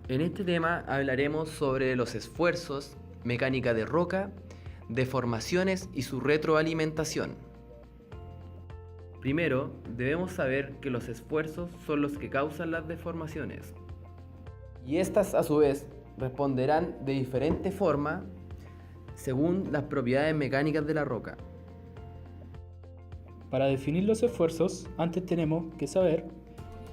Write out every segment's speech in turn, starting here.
En este tema hablaremos sobre los esfuerzos, mecánica de roca, deformaciones y su retroalimentación. Primero, debemos saber que los esfuerzos son los que causan las deformaciones. Y estas a su vez responderán de diferente forma según las propiedades mecánicas de la roca. Para definir los esfuerzos, antes tenemos que saber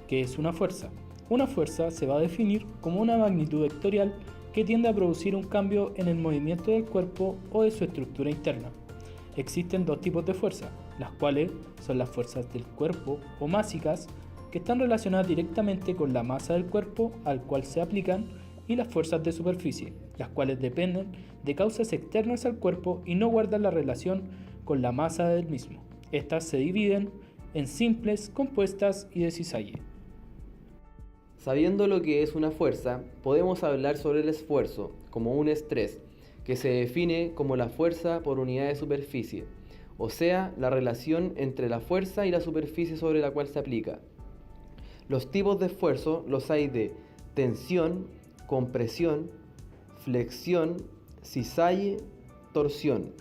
qué es una fuerza. Una fuerza se va a definir como una magnitud vectorial que tiende a producir un cambio en el movimiento del cuerpo o de su estructura interna. Existen dos tipos de fuerza, las cuales son las fuerzas del cuerpo o másicas, que están relacionadas directamente con la masa del cuerpo al cual se aplican, y las fuerzas de superficie, las cuales dependen de causas externas al cuerpo y no guardan la relación con la masa del mismo. Estas se dividen en simples, compuestas y de cisalle. Sabiendo lo que es una fuerza, podemos hablar sobre el esfuerzo como un estrés, que se define como la fuerza por unidad de superficie, o sea, la relación entre la fuerza y la superficie sobre la cual se aplica. Los tipos de esfuerzo los hay de tensión, compresión, flexión, cisalle, torsión.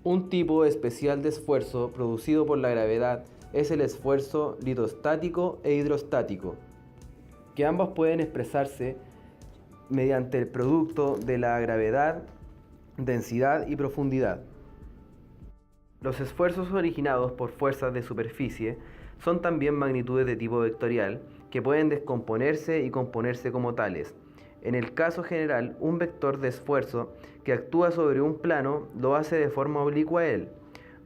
Un tipo especial de esfuerzo producido por la gravedad es el esfuerzo litostático e hidrostático, que ambos pueden expresarse mediante el producto de la gravedad, densidad y profundidad. Los esfuerzos originados por fuerzas de superficie son también magnitudes de tipo vectorial que pueden descomponerse y componerse como tales. En el caso general, un vector de esfuerzo que actúa sobre un plano lo hace de forma oblicua a él.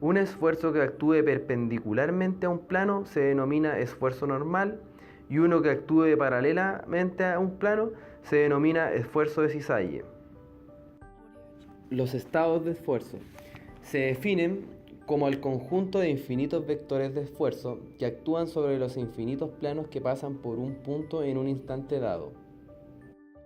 Un esfuerzo que actúe perpendicularmente a un plano se denomina esfuerzo normal, y uno que actúe paralelamente a un plano se denomina esfuerzo de cisalle. Los estados de esfuerzo se definen como el conjunto de infinitos vectores de esfuerzo que actúan sobre los infinitos planos que pasan por un punto en un instante dado.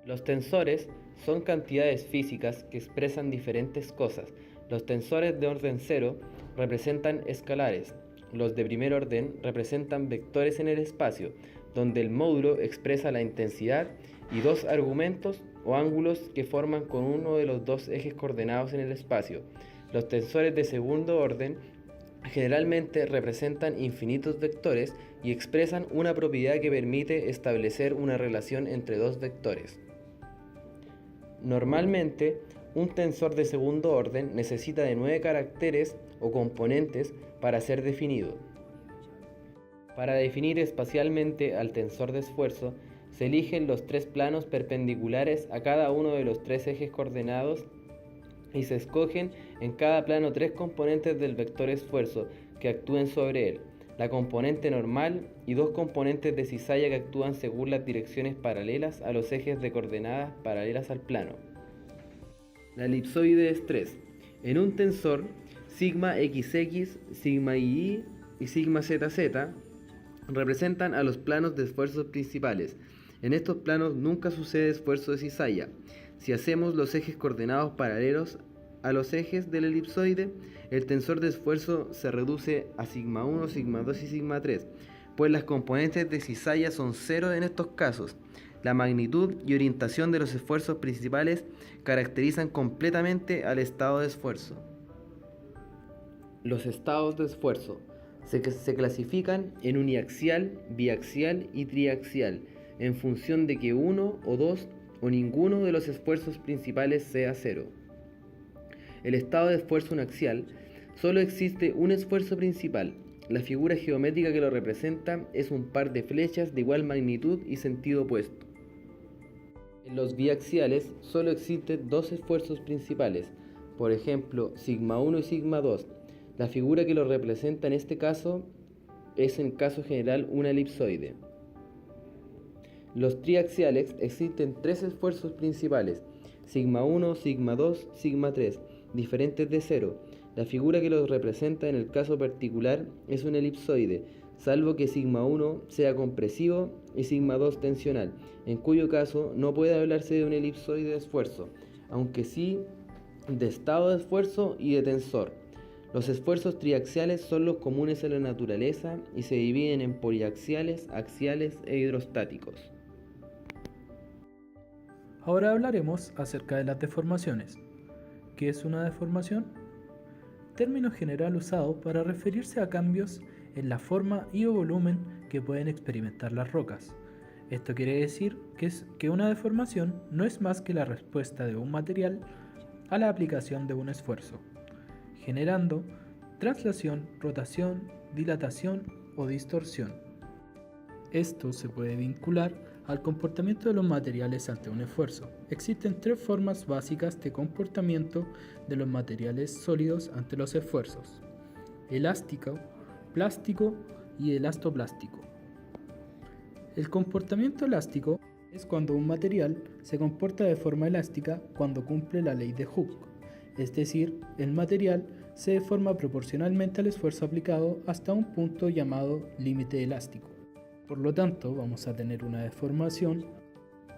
Los tensores son cantidades físicas que expresan diferentes cosas. Los tensores de orden cero representan escalares. Los de primer orden representan vectores en el espacio, donde el módulo expresa la intensidad y dos argumentos o ángulos que forman con uno de los dos ejes coordenados en el espacio. Los tensores de segundo orden generalmente representan infinitos vectores y expresan una propiedad que permite establecer una relación entre dos vectores. Normalmente, un tensor de segundo orden necesita de 9 caracteres o componentes para ser definido. Para definir espacialmente al tensor de esfuerzo, se eligen los tres planos perpendiculares a cada uno de los tres ejes coordenados y se escogen en cada plano tres componentes del vector esfuerzo que actúen sobre él, la componente normal y dos componentes de cizalla que actúan según las direcciones paralelas a los ejes de coordenadas paralelas al plano. La elipsoide de estrés. En un tensor, sigma XX, sigma II y sigma ZZ representan a los planos de esfuerzos principales. En estos planos nunca sucede esfuerzo de cizalla. Si hacemos los ejes coordenados paralelos a los ejes del elipsoide, el tensor de esfuerzo se reduce a sigma 1, sigma 2 y sigma 3, pues las componentes de cizalla son cero en estos casos. La magnitud y orientación de los esfuerzos principales caracterizan completamente al estado de esfuerzo. Los estados de esfuerzo se clasifican en uniaxial, biaxial y triaxial, en función de que uno o dos o ninguno de los esfuerzos principales sea cero. El estado de esfuerzo uniaxial solo existe un esfuerzo principal. La figura geométrica que lo representa es un par de flechas de igual magnitud y sentido opuesto. En los biaxiales solo existen dos esfuerzos principales, por ejemplo, sigma 1 y sigma 2. La figura que lo representa en este caso es en caso general una elipsoide. Los triaxiales existen tres esfuerzos principales, sigma 1, sigma 2, sigma 3, diferentes de cero. La figura que los representa en el caso particular es una elipsoide, salvo que sigma 1 sea compresivo y sigma 2 tensional, en cuyo caso no puede hablarse de una elipsoide de esfuerzo, aunque sí de estado de esfuerzo y de tensor. Los esfuerzos triaxiales son los comunes en la naturaleza y se dividen en poliaxiales, axiales e hidrostáticos. Ahora hablaremos acerca de las deformaciones. ¿Qué es una deformación? Término general usado para referirse a cambios en la forma y o volumen que pueden experimentar las rocas. Esto quiere decir que una deformación no es más que la respuesta de un material a la aplicación de un esfuerzo, generando traslación, rotación, dilatación o distorsión. Esto se puede vincular al comportamiento de los materiales ante un esfuerzo. Existen tres formas básicas de comportamiento de los materiales sólidos ante los esfuerzos: elástico, plástico y elastoplástico. El comportamiento elástico es cuando un material se comporta de forma elástica cuando cumple la ley de Hooke, es decir, el material se deforma proporcionalmente al esfuerzo aplicado hasta un punto llamado límite elástico. Por lo tanto, vamos a tener una deformación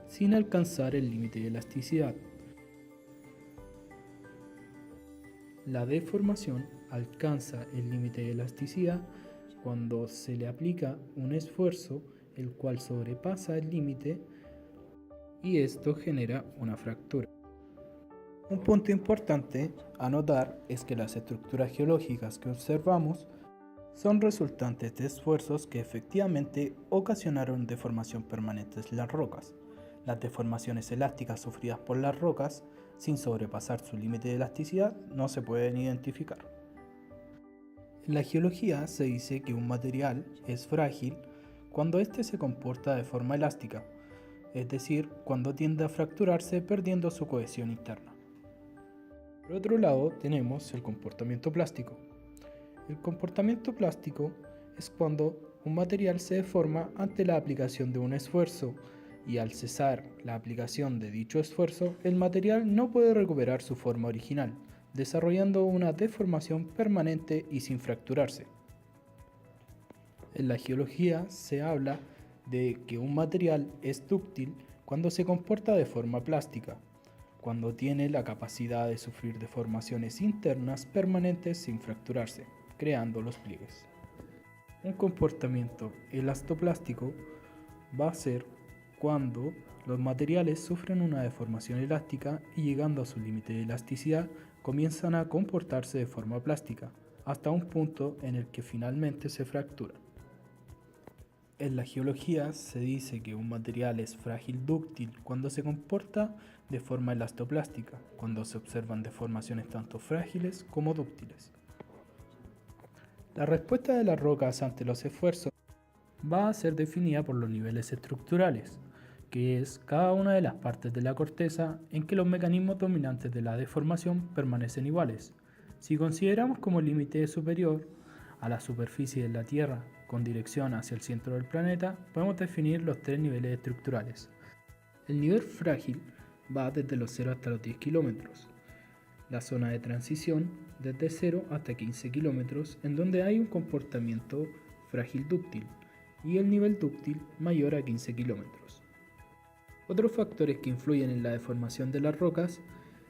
sin alcanzar el límite de elasticidad. La deformación alcanza el límite de elasticidad cuando se le aplica un esfuerzo el cual sobrepasa el límite y esto genera una fractura. Un punto importante a notar es que las estructuras geológicas que observamos son resultantes de esfuerzos que efectivamente ocasionaron deformación permanente en las rocas. Las deformaciones elásticas sufridas por las rocas, sin sobrepasar su límite de elasticidad, no se pueden identificar. En la geología se dice que un material es frágil cuando éste se comporta de forma elástica, es decir, cuando tiende a fracturarse perdiendo su cohesión interna. Por otro lado, tenemos el comportamiento plástico. El comportamiento plástico es cuando un material se deforma ante la aplicación de un esfuerzo y al cesar la aplicación de dicho esfuerzo, el material no puede recuperar su forma original, desarrollando una deformación permanente y sin fracturarse. En la geología se habla de que un material es dúctil cuando se comporta de forma plástica, cuando tiene la capacidad de sufrir deformaciones internas permanentes sin fracturarse, creando los pliegues. Un comportamiento elastoplástico va a ser cuando los materiales sufren una deformación elástica y llegando a su límite de elasticidad comienzan a comportarse de forma plástica, hasta un punto en el que finalmente se fracturan. En la geología se dice que un material es frágil dúctil cuando se comporta de forma elastoplástica, cuando se observan deformaciones tanto frágiles como dúctiles. La respuesta de las rocas ante los esfuerzos va a ser definida por los niveles estructurales, que es cada una de las partes de la corteza en que los mecanismos dominantes de la deformación permanecen iguales. Si consideramos como límite superior a la superficie de la Tierra con dirección hacia el centro del planeta, podemos definir los tres niveles estructurales. El nivel frágil va desde los 0 hasta los 10 kilómetros. La zona de transición desde 0 hasta 15 kilómetros, en donde hay un comportamiento frágil dúctil, y el nivel dúctil mayor a 15 kilómetros. Otros factores que influyen en la deformación de las rocas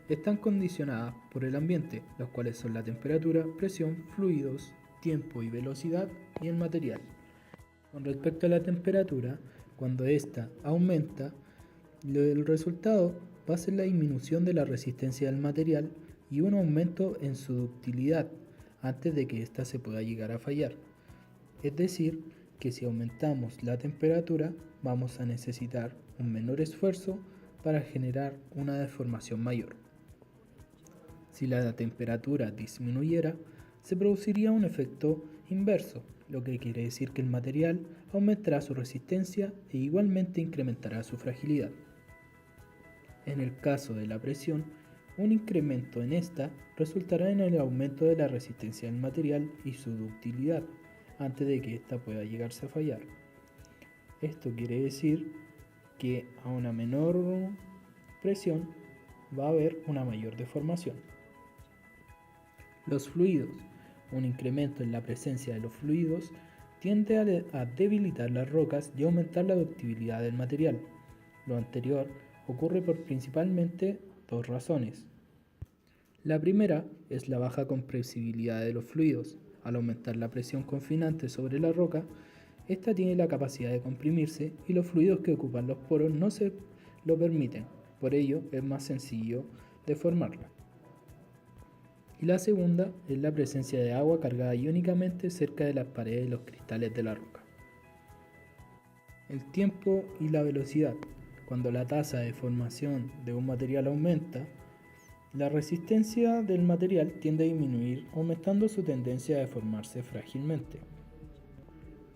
están condicionadas por el ambiente, los cuales son la temperatura, presión, fluidos, tiempo y velocidad y el material. Con respecto a la temperatura, cuando ésta aumenta, el resultado va a ser la disminución de la resistencia del material y un aumento en su ductilidad antes de que ésta se pueda llegar a fallar. Es decir, que si aumentamos la temperatura, vamos a necesitar un menor esfuerzo para generar una deformación mayor. Si la temperatura disminuyera, se produciría un efecto inverso, lo que quiere decir que el material aumentará su resistencia e igualmente incrementará su fragilidad. En el caso de la presión, un incremento en esta resultará en el aumento de la resistencia del material y su ductilidad, antes de que ésta pueda llegarse a fallar. Esto quiere decir que a una menor presión va a haber una mayor deformación. Los fluidos. Un incremento en la presencia de los fluidos tiende a debilitar las rocas y aumentar la ductibilidad del material. Lo anterior ocurre por principalmente dos razones. La primera es la baja compresibilidad de los fluidos. Al aumentar la presión confinante sobre la roca, esta tiene la capacidad de comprimirse y los fluidos que ocupan los poros no se lo permiten, por ello es más sencillo deformarla. Y la segunda es la presencia de agua cargada iónicamente cerca de las paredes y los cristales de la roca. El tiempo y la velocidad. Cuando la tasa de deformación de un material aumenta, la resistencia del material tiende a disminuir, aumentando su tendencia a deformarse frágilmente.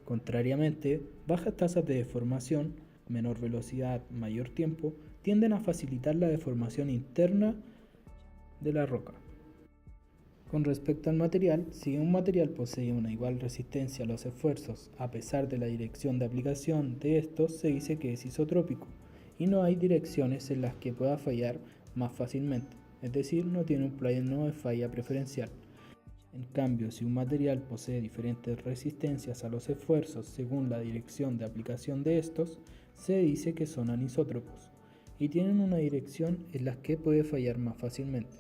Contrariamente, bajas tasas de deformación, menor velocidad, mayor tiempo, tienden a facilitar la deformación interna de la roca. Con respecto al material, si un material posee una igual resistencia a los esfuerzos a pesar de la dirección de aplicación de estos, se dice que es isotrópico y no hay direcciones en las que pueda fallar más fácilmente, es decir, no tiene un plano de falla preferencial. En cambio, si un material posee diferentes resistencias a los esfuerzos según la dirección de aplicación de estos, se dice que son anisótropos y tienen una dirección en la que puede fallar más fácilmente.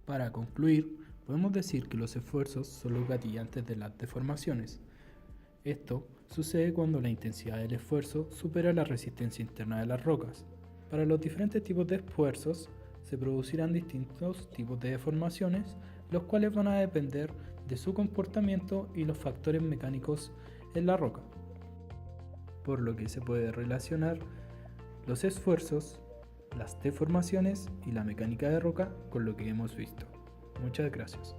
Para concluir, podemos decir que los esfuerzos son los gatillantes de las deformaciones. Esto sucede cuando la intensidad del esfuerzo supera la resistencia interna de las rocas. Para los diferentes tipos de esfuerzos se producirán distintos tipos de deformaciones, los cuales van a depender de su comportamiento y los factores mecánicos en la roca, por lo que se puede relacionar los esfuerzos, las deformaciones y la mecánica de roca con lo que hemos visto. Muchas gracias.